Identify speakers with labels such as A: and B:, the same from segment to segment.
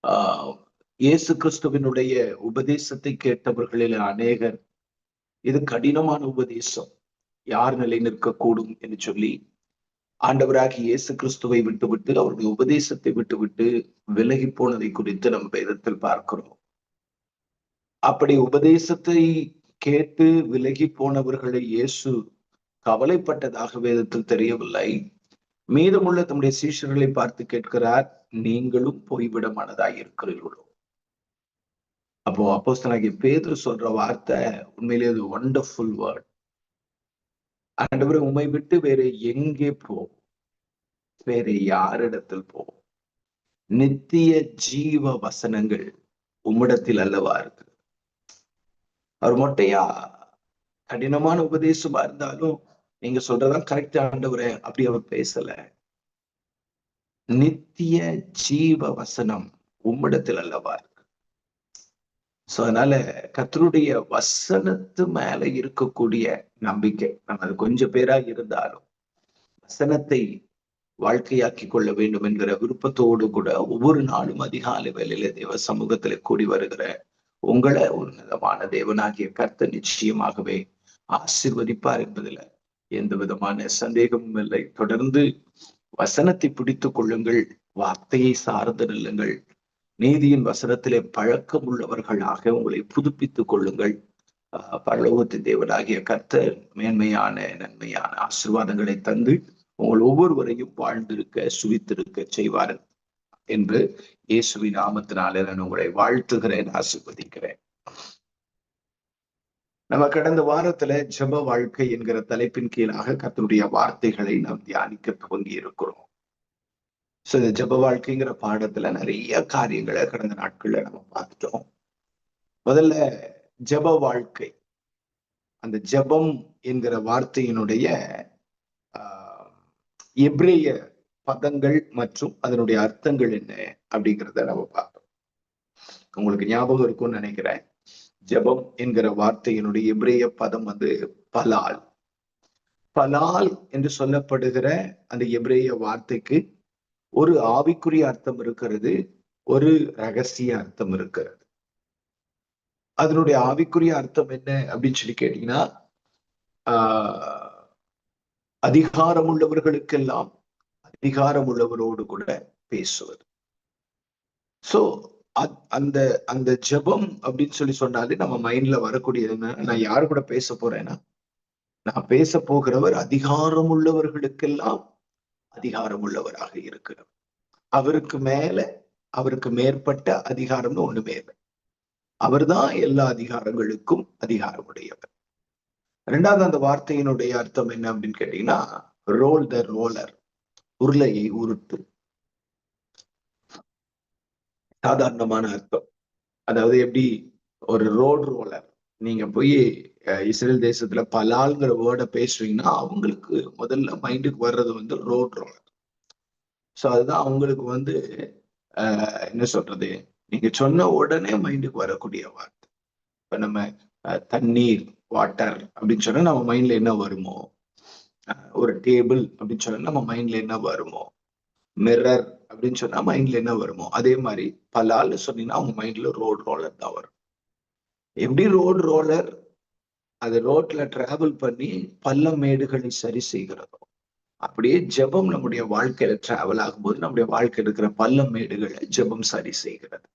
A: ஆஹ் இயேசு கிறிஸ்துவினுடைய உபதேசத்தை கேட்டவர்களில் அநேகர், இது கடினமான உபதேசம், யார் நிலை நிற்கக்கூடும் என்று சொல்லி ஆண்டவராகி இயேசு கிறிஸ்துவை விட்டுவிட்டு, அவருடைய உபதேசத்தை விட்டுவிட்டு விலகி போனதை குறித்து நம்ம வேதத்தில் பார்க்கிறோம். அப்படி உபதேசத்தை கேட்டு விலகி போனவர்களை இயேசு கவலைப்பட்டதாக வேதத்தில் தெரியவில்லை. மீதமுள்ள தம்முடைய சீஷர்களை பார்த்து கேட்கிறார், நீங்களும் போய்விட மனதாய் இருக்கிறீர்களோ? அப்போ அப்போஸ்தலனாகிய பேதுரு சொல்ற வார்த்தை உண்மையிலேயே அது வண்டர்ஃபுல் வேர்ட். ஆண்டவரே, உம்மை விட்டு வேற எங்கே போவோம்? வேற யாரிடத்தில் போவோம்? நித்திய ஜீவ வசனங்கள் உம்மிடத்தில் அல்லவா இருக்கு. அவர் மொட்டையா கடினமான உபதேசமா இருந்தாலும் நீங்க சொல்றதான் கரெக்ட் ஆண்டவரே, அப்படி அவர் பேசல. நித்திய ஜீவ வசனம் உம்மிடத்தில் அல்லவா இருக்கு. சோ அதனால கர்த்தருடைய வசனத்து மேல இருக்கக்கூடிய நம்பிக்கை, நம்ம அது கொஞ்சம் பேரா இருந்தாலும் வசனத்தை வாழ்க்கையாக்கி கொள்ள வேண்டும் என்கிற விருப்பத்தோடு கூட ஒவ்வொரு நாளும் அதிகாலை வேளையில தேவ சமூகத்துல கூடி வருகிற உங்களை உன்னதமான தேவனாகிய கர்த்தர் நிச்சயமாகவே ஆசீர்வதிப்பார் என்பதுல எந்த விதமான சந்தேகமும் இல்லை. தொடர்ந்து வசனத்தை பிடித்துக் கொள்ளுங்கள், வார்த்தையை சார்ந்து நில்லுங்கள், நீதியின் வசனத்திலே பழக்கம் உள்ளவர்களாக உங்களை புதுப்பித்துக் கொள்ளுங்கள். பரலோகத்தின் தேவனாகிய கர்த்தர் மேன்மையான நன்மையான ஆசீர்வாதங்களை தந்து உங்கள் ஒவ்வொருவரையும் வாழ்ந்திருக்க சுவித்திருக்க செய்வார் என்று இயேசுவின் நாமத்தினாலே நான் உங்களை வாழ்த்துகிறேன், ஆசீர்வதிக்கிறேன். நம்ம கடந்த வாரத்துல ஜெப வாழ்க்கை என்கிற தலைப்பின் கீழாக கர்த்தருடைய வார்த்தைகளை நாம் தியானிக்க துவங்கி இருக்கிறோம். சோ இந்த ஜெப வாழ்க்கைங்கிற பாடத்துல நிறைய காரியங்களை கடந்த நாட்கள்ல நம்ம பார்த்துட்டோம். முதல்ல ஜெப வாழ்க்கை, அந்த ஜெபம் என்கிற வார்த்தையினுடைய எபிரேய பதங்கள் மற்றும் அதனுடைய அர்த்தங்கள் என்ன அப்படிங்கிறத நம்ம பார்த்தோம். உங்களுக்கு ஞாபகம் இருக்கும்னு நினைக்கிறேன். ஜெபம் என்கிற வார்த்தையினுடைய எபிரேய பதம் பலால். பலால் என்று சொல்லப்படுகிற அந்த எபிரேய வார்த்தைக்கு ஒரு ஆவிக்குரிய அர்த்தம் இருக்கிறது, ஒரு ரகசிய அர்த்தம் இருக்கிறது. அதனுடைய ஆவிக்குரிய அர்த்தம் என்ன அப்படின்னு சொல்லி கேட்டீங்கன்னா, அதிகாரம் உள்ளவர்களுக்கெல்லாம் அதிகாரம் உள்ளவரோடு கூட பேசுவது. சோ அந்த அந்த ஜெபம் அப்படின்னு சொல்லி சொன்னாலே நம்ம மைண்ட்ல வரக்கூடியது என்ன, நான் யாரு கூட பேச போறேன்னா, நான் பேச போகிறவர் அதிகாரம் உள்ளவர்களுக்கெல்லாம் அதிகாரம் உள்ளவராக இருக்கிறவர். அவருக்கு மேல அவருக்கு மேற்பட்ட அதிகாரம்னு ஒண்ணுமே இல்லை. அவர்தான் எல்லா அதிகாரங்களுக்கும் அதிகாரம் உடையவர். ரெண்டாவது அந்த வார்த்தையினுடைய அர்த்தம் என்ன அப்படின்னு கேட்டீங்கன்னா, ரோல் த ரோலர், உருளையை உருட்டு. சாதாரணமான அர்த்தம். அதாவது எப்படி ஒரு ரோட் ரோலர், நீங்க போய் இஸ்ரேல் தேசத்துல பலால்ங்கிற வேர்டை பேசுறீங்கன்னா அவங்களுக்கு முதல்ல மைண்டுக்கு வர்றது ரோட் ரோலர். சோ அதுதான் அவங்களுக்கு என்ன சொல்றது, நீங்க சொன்ன உடனே மைண்டுக்கு வரக்கூடிய வார்த்தை. இப்ப நம்ம தண்ணீர், வாட்டர் அப்படின்னு சொன்னா நம்ம மைண்ட்ல என்ன வருமோ, ஒரு டேபிள் அப்படின்னு சொன்னா நம்ம மைண்ட்ல என்ன வருமோ, மிரர் அப்படின்னு சொன்னா மைண்ட்ல என்ன வருமோ, அதே மாதிரி பலால்னு சொன்னீங்கன்னா அவங்க மைண்ட்ல ரோட் ரோலர் தான் வரும். எப்படி ரோட் ரோலர் அது ரோட்ல டிராவல் பண்ணி பள்ளம் மேடுகளை சரி செய்கிறதோ, அப்படியே ஜெபம் நம்முடைய வாழ்க்கையில டிராவல் ஆகும்போது நம்முடைய வாழ்க்கையில் இருக்கிற பள்ளம் மேடுகளை ஜெபம் சரி செய்கிறது.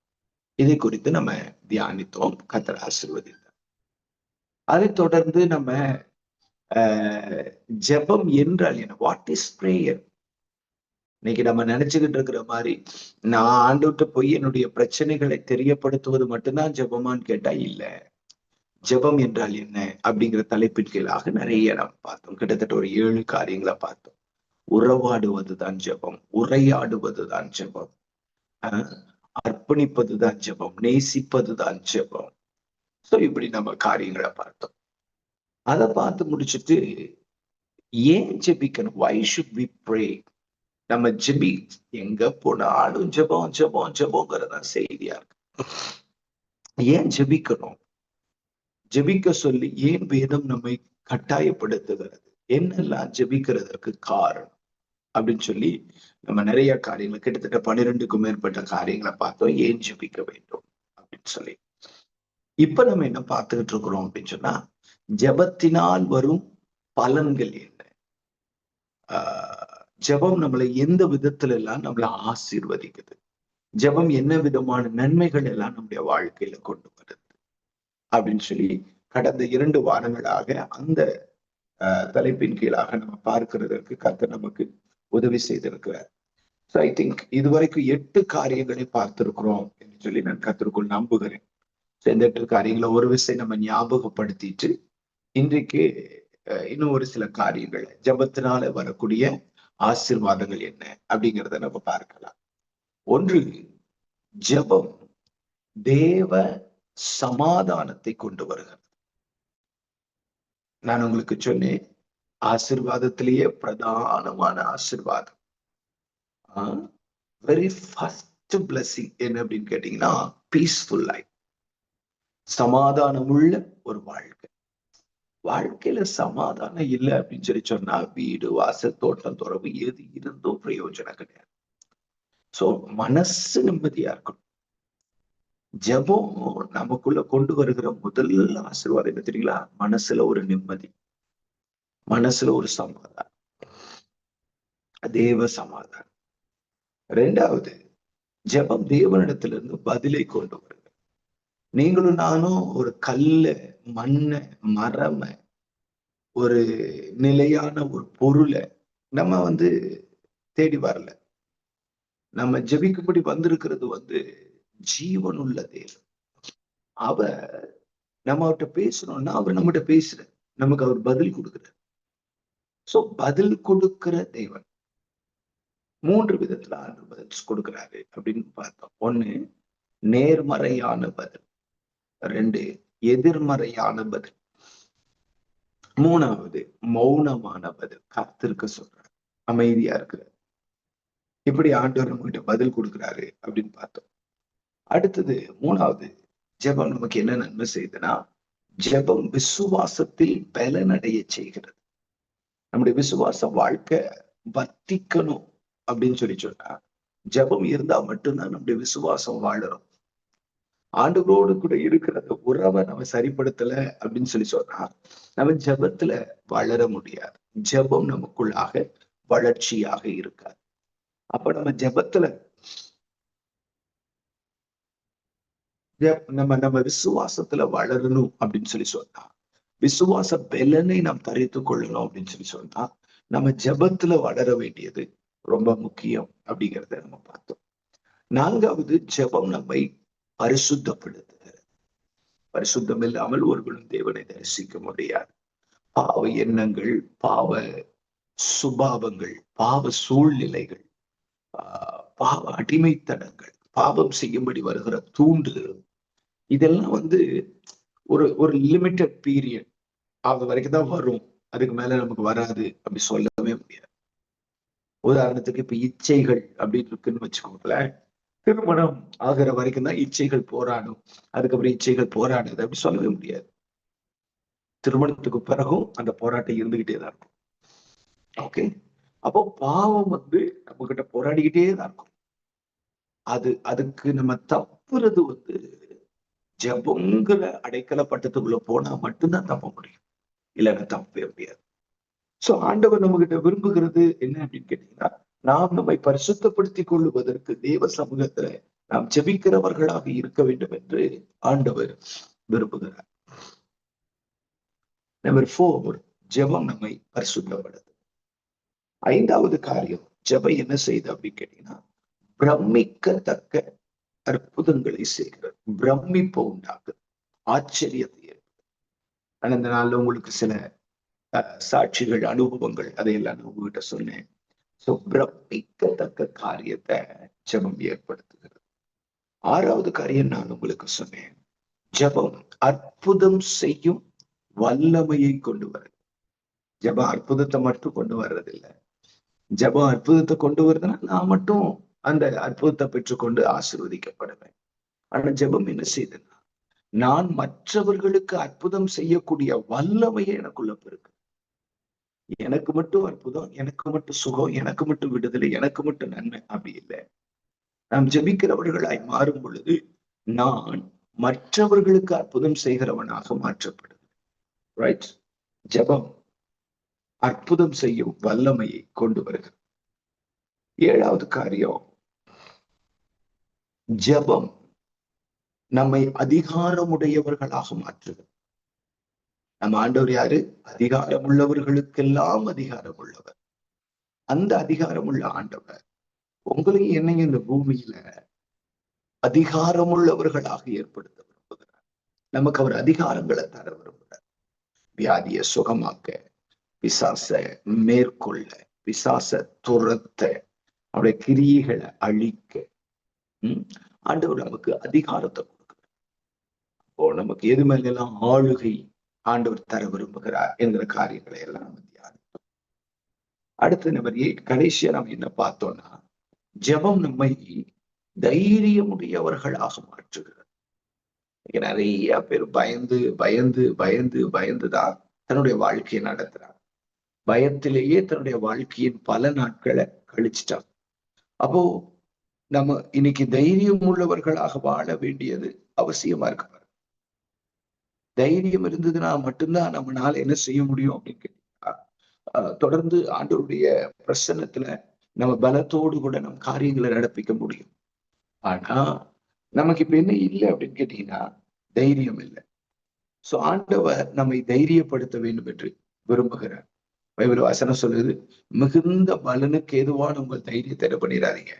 A: இதை குறித்து நம்ம தியானித்தோம், கர்த்தர் ஆசீர்வதித்தார். அதை தொடர்ந்து நம்ம ஜெபம் என்றால் என்ன, வாட் இஸ் பிரேயர். இன்னைக்கு நம்ம நினைச்சுக்கிட்டு இருக்கிற மாதிரி நான் ஆண்டவர்கிட்ட போய் என்னுடைய பிரச்சனைகளை தெரியப்படுத்துவது மட்டும்தான் ஜெபமான்னு கேட்டா இல்ல. ஜெபம் என்றால் என்ன அப்படிங்கிற தலைப்பின் கீழாக நிறைய நம்ம பார்த்தோம். கிட்டத்தட்ட ஒரு 7 காரியங்களை பார்த்தோம். உறவாடுவதுதான் ஜெபம், உரையாடுவதுதான் ஜெபம், அர்ப்பணிப்பதுதான் ஜெபம், நேசிப்பதுதான் ஜெபம். சோ இப்படி நம்ம காரியங்களை பார்த்தோம். அதை பார்த்து முடிச்சுட்டு ஏன் ஜெபிக்கணும், why should we pray? நம்ம ஜெபி எங்க போனாலும் ஜெபம் ஜெபம் ஜெபங்கிறதான் செய்தியா இருக்கு. ஏன் ஜெபிக்கணும், ஜெபிக்க சொல்லி ஏன் வேதம் நம்மை கட்டாயப்படுத்துகிறது, என்னெல்லாம் ஜெபிக்கிறதற்கு காரணம் அப்படின்னு சொல்லி நம்ம நிறைய காரியங்கள், கிட்டத்தட்ட 12க்கும் மேற்பட்ட காரியங்களை பார்த்தோம். ஏன் ஜெபிக்க வேண்டும் அப்படின்னு சொல்லி. இப்ப நம்ம என்ன பார்த்துக்கிட்டு இருக்கிறோம் அப்படின்னு சொன்னா, ஜெபத்தினால் வரும் பலன்கள் என்ன? ஜெபம் நம்மளை எந்த விதத்துல எல்லாம் நம்மளை ஆசீர்வதிக்குது? ஜெபம் என்ன விதமான நன்மைகள் எல்லாம் நம்முடைய வாழ்க்கையில கொண்டு வருது அப்படின்னு சொல்லி கடந்த 2 வாரங்களாக அந்த தலைப்பின் கீழாக நம்ம பார்க்கிறதற்கு கர்த்தர் நமக்கு உதவி செய்திருக்கிறார். ஸோ ஐ திங்க் இதுவரைக்கும் 8 காரியங்களை பார்த்திருக்கிறோம் என்று சொல்லி நான் கர்த்தருக்குள் நம்புகிறேன். ஸோ இந்த 8 காரியங்களை ஒரு விஷயம் நம்ம ஞாபகப்படுத்திட்டு இன்றைக்கு இன்னும் ஒரு சில காரியங்கள் ஜெபத்தினால வரக்கூடிய ஆசீர்வாதங்கள் என்ன அப்படிங்கிறத நம்ம பார்க்கலாம். ஒன்று, ஜெபம் தேவ சமாதானத்தை கொண்டு வருகிறது. நான் உங்களுக்கு சொன்னேன், ஆசீர்வாதத்திலேயே பிரதானமான ஆசீர்வாதம், வெரி ஃபர்ஸ்ட் பிளஸிங் என்ன அப்படின்னு கேட்டீங்கன்னா, பீஸ்ஃபுல் லைஃப், சமாதானம் உள்ள ஒரு வாழ்க்கை. வாழ்க்கையில சமாதானம் இல்லை அப்படின்னு சொல்லி சொன்னா வீடு வாசல் தோட்டம் துறவு எது இருந்தும் பிரயோஜனம் கிடையாது. சோ மனசு நிம்மதியா இருக்கணும். ஜெபம் நமக்குள்ள கொண்டு வருகிற முதல் ஆசீர்வாதம் என்ன தெரியுங்களா? மனசுல ஒரு நிம்மதி, மனசுல ஒரு சமாதானம், தேவ சமாதானம். 2வது, ஜெபம் தேவனிடத்திலிருந்து பதிலை கொண்டு வருது. நீங்களும் நானும் ஒரு கல்ல, மண்ண, மரம, ஒரு நிலையான ஒரு பொருளை நம்ம தேடி வரல. நம்ம ஜெபிக்கும்படி வந்திருக்கிறது ஜீவனுள்ள தேவன். அவர் நம்ம அவர்கிட்ட பேசணும்னா அவர் நம்மகிட்ட பேசுற, நமக்கு அவர் பதில் கொடுக்குறார். சோ பதில் கொடுக்கிற தேவன் 3 விதத்துல ஆண்டவர் பதில் கொடுக்கிறாரு அப்படின்னு பார்த்தோம். 1, நேர்மறையான பதில். 2, எதிர்மறையான பதில். 3வது, மௌனமான பதில். காத்திருக்க சொல்றாரு, அமைதியா இருக்கிறார். இப்படி ஆண்டவர் நம்மகிட்ட பதில் கொடுக்கிறாரு அப்படின்னு பார்த்தோம். அடுத்தது 3வது, ஜெபம் நமக்கு என்ன நன்மை செய்யுதுன்னா, ஜெபம் விசுவாசத்தில் பலனடைய செய்கிறது. நம்முடைய விசுவாச வாழ்க்கை வர்த்திக்கணும் அப்படின்னு சொல்லி சொன்னா, ஜெபம் இருந்தா மட்டும்தான் நம்முடைய விசுவாசம் வாழறோம். ஆண்டவரோடு கூட இருக்கிற உறவை நம்ம சரிப்படுத்தல அப்படின்னு சொல்லி சொன்னா நம்ம ஜெபத்துல வளர முடியாது. ஜெபம் நமக்குள்ளாக வளர்ச்சியாக இருக்காது. அப்ப நம்ம ஜெபத்துல நம்ம விசுவாசத்துல வளரணும் அப்படின்னு சொல்லி சொன்னா, விசுவாச பலனை நாம் தரித்து கொள்ளணும் அப்படின்னு சொல்லி சொன்னா, நம்ம ஜெபத்துல வளர வேண்டியது ரொம்ப முக்கியம் அப்படிங்கிறத நம்ம பார்த்தோம். 4வது, ஜெபம் நம்மை பரிசுத்தப்படுத்துகிறது. பரிசுத்தம் இல்லாமல் ஒருவனும் தேவனை தரிசிக்க முடியாது. பாவ எண்ணங்கள், பாவ சுபாவங்கள், பாவ சூழ்நிலைகள், பாவ அடிமைத்தனங்கள், பாவம் செய்யும்படி வருகிற தூண்டுதல், இதெல்லாம் ஒரு லிமிட்டட் பீரியட் அது வரைக்கும் தான் வரும். அதுக்கு மேல நமக்கு வராது அப்படி சொல்லவே முடியாது. உதாரணத்துக்கு இப்ப இச்சைகள் அப்படின்னு இருக்குன்னு வச்சுக்கோங்களேன். திருமணம் ஆகிற வரைக்கும் தான் இச்சைகள் போராடும், அதுக்கப்புறம் இச்சைகள் போராடுது அப்படி சொல்லவே முடியாது. திருமணத்துக்கு பிறகும் அந்த போராட்டம் இருந்துகிட்டே தான் இருக்கும். ஓகே, அப்போ பாவம் நம்ம கிட்ட போராடிக்கிட்டே தான் இருக்கும். அதுக்கு நம்ம தப்புறது ஜெபங்கிற அடைக்கல பட்டத்துக்குள்ள போனா மட்டும்தான் தப்ப முடியும், இல்லைன்னா தப்பவே முடியாது. சோ ஆண்டவர் நம்ம கிட்ட விரும்புகிறது என்ன அப்படின்னு கேட்டீங்கன்னா, நாம் நம்மை பரிசுத்தப்படுத்திக் கொள்ளுவதற்கு தேவ சமூகத்துல நாம் ஜெபிக்கிறவர்களாக இருக்க வேண்டும் என்று ஆண்டவர் விரும்புகிறார். நம்பர் 4, ஜெபம் நம்மை பரிசுத்தப்படுது. 5வது காரியம், ஜெபம் என்ன செய்யுது அப்படின்னு கேட்டீங்கன்னா, பிரமிக்கத்தக்க அற்புதங்களை செய்கிறது. பிரமிப்பு உண்டாக்குது, ஆச்சரியத்தை ஏற்படுது. அந்த நாள்ல உங்களுக்கு சில சாட்சிகள், அனுபவங்கள், அதையெல்லாம் நான் உங்ககிட்ட சொன்னேன். சோ பிரமிக்கத்தக்க காரியத்தை ஜெபம் ஏற்படுத்துகிறது. 6வது காரியம் நான் உங்களுக்கு சொன்னேன், ஜெபம் அற்புதம் செய்யும் வல்லமையை கொண்டு வருது. ஜெபம் அற்புதத்தை மட்டும் கொண்டு வர்றதில்லை. ஜெபம் அற்புதத்தை கொண்டு வருதுன்னா நான் மட்டும் அந்த அற்புதத்தை பெற்றுக்கொண்டு ஆசீர்வதிக்கப்படுவேன். ஆனா ஜெபம் என்ன செய்யுதுன்னா, நான் மற்றவர்களுக்கு அற்புதம் செய்யக்கூடிய வல்லமையை எனக்குள்ள பெருக்கு. எனக்கு மட்டும் அற்புதம், எனக்கு மட்டும் சுகம், எனக்கு மட்டும் விடுதலை, எனக்கு மட்டும் நன்மை அப்படி இல்லை. நாம் ஜெபிக்கிறவர்களாய் மாறும் பொழுது நான் மற்றவர்களுக்கு அற்புதம் செய்கிறவனாக மாற்றப்படுது. ரைட்? ஜெபம் அற்புதம் செய்யும் வல்லமையை கொண்டு வருகிறது. 7வது காரியம், ஜெபம் நம்மை அதிகாரமுடையவர்களாக மாற்றுகிறது. நம்ம ஆண்டவர் யாரு? அதிகாரம் உள்ளவர்களுக்கெல்லாம் அதிகாரம் உள்ளவர். அந்த அதிகாரம் உள்ள ஆண்டவர் உங்களையும் என்னையும் இந்த பூமியில அதிகாரமுள்ளவர்களாக ஏற்படுத்த விரும்புகிறார். நமக்கு அவர் அதிகாரங்களை தர விரும்புகிறார். வியாதியை சுகமாக்க, பிசாச மேற்கொள்ள, பிசாச துரத்த, அவருடைய கிரியைகளை அழிக்க ஆண்டவர் நமக்கு அதிகாரத்தை கொடுக்கிறார். அப்போ நமக்கு எது மேலெல்லாம் ஆளுகை ஆண்டவர் தர விரும்புகிறார் என்கிற காரியங்களை எல்லாம் நம்ம தியானித்தோம். அடுத்த நம்பர் 8, கடைசியா நம்ம என்ன பார்த்தோம்னா, ஜெபம் நம்மை தைரியமுடையவர்களாக மாற்றுகிறது. நிறைய பேர் பயந்து பயந்து பயந்து பயந்துதான் தன்னுடைய வாழ்க்கையை நடத்துறாங்க. பயத்திலேயே தன்னுடைய வாழ்க்கையின் பல நாட்களை கழிச்சிட்டாங்க. அப்போ நம்ம இன்னைக்கு தைரியம் உள்ளவர்களாக வாழ வேண்டியது அவசியமா இருக்கு. தைரியம் இருந்ததுன்னா மட்டும்தான் நம்மளால என்ன செய்ய முடியும் அப்படின்னு கேட்டீங்கன்னா, தொடர்ந்து ஆண்டவருடைய பிரசன்னத்துல நம்ம பலத்தோடு கூட நம்ம காரியங்களை நடப்பிக்க முடியும். ஆனா நமக்கு இப்ப என்ன இல்லை அப்படின்னு கேட்டீங்கன்னா, தைரியம் இல்லை. சோ ஆண்டவர் நம்மை தைரியப்படுத்த வேண்டும் என்று விரும்புகிறார். பைபிள் வசனம் சொல்லுது, மிகுந்த பலனுக்கு ஏதுவான உங்கள் தைரியத்தை என்ன பண்ணிடாதீங்க,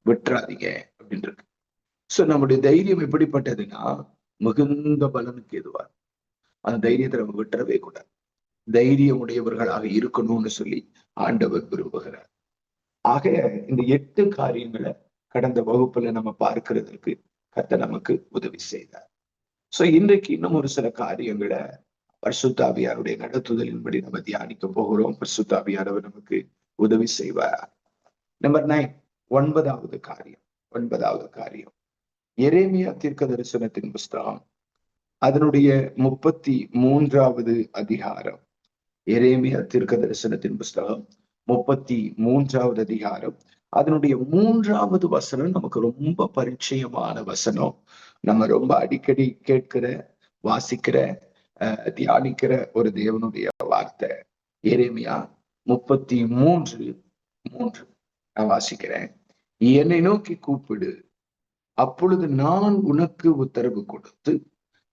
A: விட்டுறாதீங்க அப்படின்னு இருக்கு. சோ நம்முடைய தைரியம் எப்படிப்பட்டதுன்னா, மிகுந்த பலனுக்கு ஏதுவா. அந்த தைரியத்தை நம்ம விட்டுறவே கூடாது. தைரியம் உடையவர்களாக இருக்கணும்னு சொல்லி ஆண்டவர் விரும்புகிறார். ஆக இந்த 8 காரியங்களை கடந்த வகுப்புல நம்ம பார்க்கிறதுக்கு கர்த்தர் நமக்கு உதவி செய்தார். சோ இன்றைக்கு இன்னும் ஒரு சில காரியங்களை பரிசுத்த ஆவியாருடைய நடத்துதலின்படி நம்ம தியானிக்க போகிறோம். பரிசுத்த ஆவியானவர் நமக்கு உதவி செய்வார். நம்பர் 9, 9வது காரியம். 9வது காரியம், எரேமியா தீர்க்க தரிசனத்தின் புஸ்தகம் அதனுடைய 33வது அதிகாரம். எரேமியா தீர்க்க தரிசனத்தின் புஸ்தகம் 33வது அதிகாரம். அதனுடைய 3வது வசனம் நமக்கு ரொம்ப பரிச்சயமான வசனம். நம்ம ரொம்ப அடிக்கடி கேட்கிற, வாசிக்கிற, தியானிக்கிற ஒரு தேவனுடைய வார்த்தை. எரேமியா 33:3 நான் வாசிக்கிறேன். என்னை நோக்கி கூப்பிடு, அப்பொழுது நான் உனக்கு உத்தரவு கொடுத்து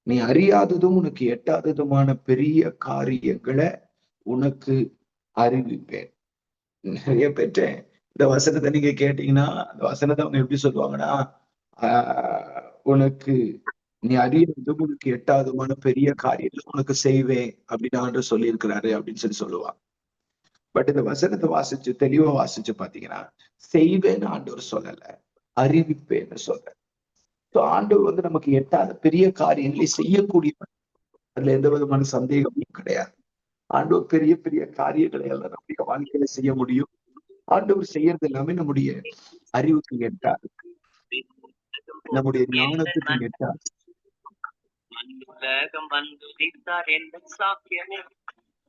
A: நீ அறியாததும் உனக்கு எட்டாததுமான பெரிய காரியங்களை உனக்கு அறிவிப்பேன். நிறைய பேர்ட்டேன் இந்த வசனத்தை நீங்க கேட்டீங்கன்னா, அந்த வசனத்தை அவங்க எப்படி சொல்லுவாங்கன்னா, உனக்கு நீ அறியறதும் உனக்கு எட்டாவதுமான பெரிய காரியங்கள் உனக்கு செய்வேன் அப்படின்னு ஆண்டவர் சொல்லி இருக்கிறாரு அப்படின்னு சொல்லி சொல்லுவாங்க. பட் இந்த வசனத்தை வாசிச்சு தெளிவா வாசிச்சு பாத்தீங்கன்னா, செய்வேன்னு ஆண்டவர் சொல்லல, அறிவிப்பேன்னு சொல்ற. ஆண்டவர் நமக்கு எட்டாத பெரிய காரியங்களை செய்யக்கூடியவர். அதுல எந்த விதமான சந்தேகமும் கிடையாது. ஆண்டவர் பெரிய பெரிய காரியங்களை எல்லாம் நம்முடைய வாழ்க்கையில செய்ய முடியும். ஆண்டவர் செய்யறது எல்லாமே நம்முடைய அறிவுக்கு எட்டாது, நம்முடைய ஞானத்துக்கு எட்டாது.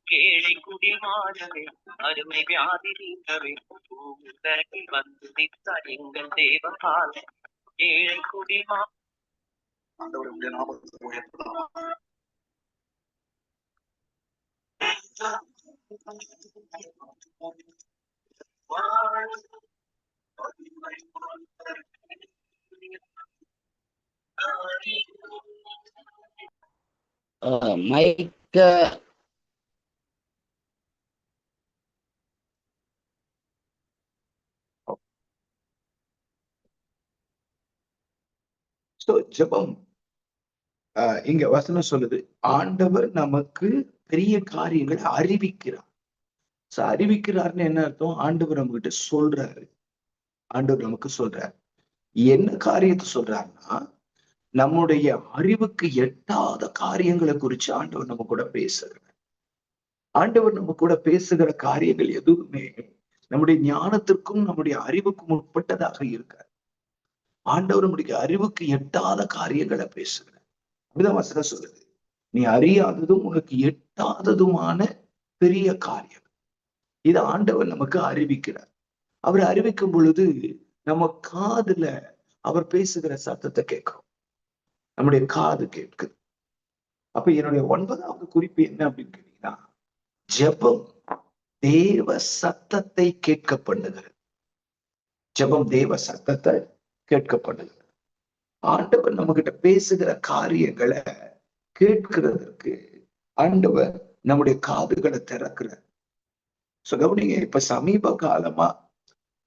A: கேளை குடிமாறவே, அருமை வியாதி நீங்கவே, வந்து நிற்றார் எங்கள் தேவகால ஏழை குடிமா. ஆண்டவருடைய நாமத்தை உயர்த்தலாம்.
B: மைக்க
A: ஜெபம் இங்க வசனம் சொல்லுது, ஆண்டவர் நமக்கு பெரிய காரியங்களை அறிவிக்கிறார். அறிவிக்கிறார்னு என்ன அர்த்தம்? ஆண்டவர் நம்ம கிட்ட சொல்றாரு. ஆண்டவர் நமக்கு சொல்றாரு. என்ன காரியத்தை சொல்றாருன்னா, நம்முடைய அறிவுக்கு எட்டாத காரியங்களை குறிச்சு ஆண்டவர் நம்ம கூட பேசுகிறார். ஆண்டவர் நம்ம கூட பேசுகிற காரியங்கள் எதுவுமே நம்முடைய ஞானத்திற்கும் நம்முடைய அறிவுக்கும் உட்பட்டதாக இருக்காது. ஆண்டவர் நம்முடைய அறிவுக்கு எட்டாத காரியங்களை பேசுகிறார். அப்படிதான் வசனம் சொல்லுது, நீ அறியாததும் உனக்கு எட்டாததுமான பெரிய காரியம். இதை ஆண்டவர் நமக்கு அறிவிக்கிறார். அவர் அறிவிக்கும் பொழுது நம்ம காதுல அவர் பேசுகிற சத்தத்தை கேட்கிறோம். நம்முடைய காது கேட்குது. அப்ப என்னுடைய 9வது குறிப்பு என்ன அப்படின்னு கேட்டீங்கன்னா, ஜெபம் தேவ சத்தத்தை கேட்க பண்ணுகிறது. ஜெபம் தேவ சத்தத்தை கேட்க பண்ணுகிறது. ஆண்டவர் நம்ம கிட்ட பேசுகிற காரியங்களை கேட்கிறதற்கு ஆண்டவர் நம்முடைய காதுகளை திறக்கிறார். கவனிங்க, இப்ப சமீப காலமா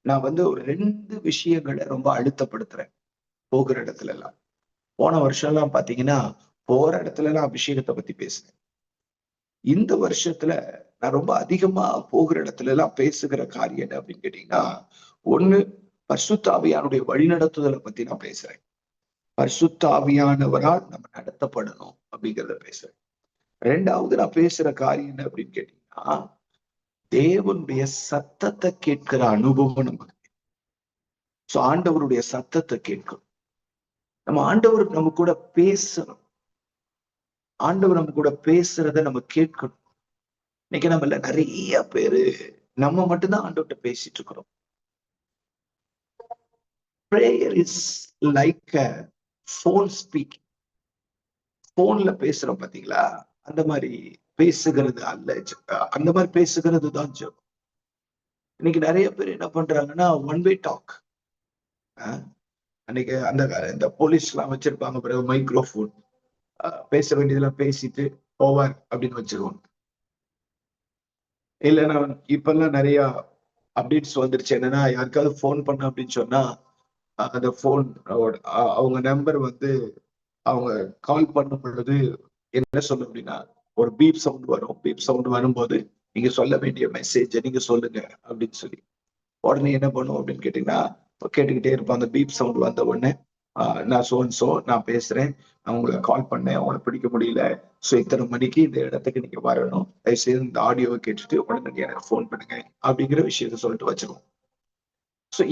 A: நான் ஒரு 2 விஷயங்களை ரொம்ப அழுத்தப்படுத்துறேன் போகிற இடத்துல எல்லாம். போன வருஷம் எல்லாம் பாத்தீங்கன்னா போற இடத்துல எல்லாம் அபிஷேகத்தை பத்தி பேசுறேன். இந்த வருஷத்துல நான் ரொம்ப அதிகமா போகிற இடத்துல எல்லாம் பேசுகிற காரியம் என்ன அப்படின்னு கேட்டீங்கன்னா, ஒண்ணு பரிசுத்த ஆவியானுடைய வழிநடத்துதலை பத்தி நான் பேசுறேன். பரிசுத்த ஆவியானவரால் நம்ம நடத்தப்படணும் அப்படிங்கிறத பேசுறேன். 2வது நான் பேசுற காரியம் என்ன அப்படின்னு கேட்டீங்கன்னா, தேவனுடைய சத்தத்தை கேட்கிற அனுபவம் நமக்கு. ஆண்டவருடைய சத்தத்தை கேட்கணும். நம்ம ஆண்டவர் நம்ம கூட பேசணும். ஆண்டவர் நம்ம கூட பேசுறத நம்ம கேட்கணும். இன்னைக்கு நம்மள நிறைய பேரு நம்ம மட்டும்தான் ஆண்டவர்கிட்ட பேசிட்டு இருக்கிறோம். Prayer is like a phone speaking. போன்ல பேசுறோம் பாத்தீங்களா, அந்த மாதிரி பேசுகிறது அல்ல. அந்த மாதிரி பேசுகிறது தான் ஜெபம். இன்னைக்கு நிறைய பேர் என்ன பண்றாங்கன்னா ஒன் வே டாக். அன்னைக்கு இந்த போலீஸ் எல்லாம் வச்சிருப்பாங்க பிறகு மைக்ரோஃபோன், பேச வேண்டியதெல்லாம் பேசிட்டு ஓவர் அப்படின்னு வச்சிருவோம். இல்லைன்னா இப்பெல்லாம் நிறைய அப்டேட்ஸ் வந்துருச்சு. என்னன்னா யாருக்காவது போன் பண்ண அப்படின்னு சொன்னா அந்த போன் அவங்க நம்பர் அவங்க கால் பண்ணும் பொழுது என்ன சொல்லும் அப்படின்னா, ஒரு பீப் சவுண்ட் வரும். பீப் சவுண்ட் வரும்போது நீங்க சொல்ல வேண்டிய மெசேஜ் நீங்க சொல்லுங்க அப்படின்னு சொல்லி உடனே என்ன பண்ணுவோம் அப்படின்னு கேட்டீங்கன்னா, கேட்டுக்கிட்டே இருப்பாங்க. பீப் சவுண்ட் வந்த உடனே நான் பேசுறேன், நான் உங்களை கால் பண்ணேன், உங்களை பிடிக்க முடியல, இத்தனை மணிக்கு இந்த இடத்துக்கு நீங்க வரணும், தயவுசெய்து இந்த ஆடியோவை கேட்டுட்டு உடனே எனக்கு போன் பண்ணுங்க அப்படிங்கிற விஷயத்த சொல்லிட்டு வச்சிருவோம்.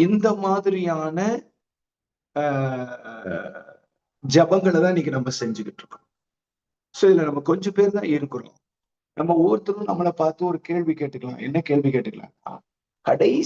A: இந்த மாதிரியான ஜபங்களை தான் இன்னைக்கு நம்ம செஞ்சுக்கிட்டு இருக்கோம். இதுல நம்ம கொஞ்சம் பேர் தான் இருக்கிறோம். நம்ம ஒவ்வொருத்தரும் நம்மளை பார்த்து ஒரு கேள்வி கேட்டுக்கலாம். என்ன கேள்வி கேட்டுக்கலாம்? கடைசி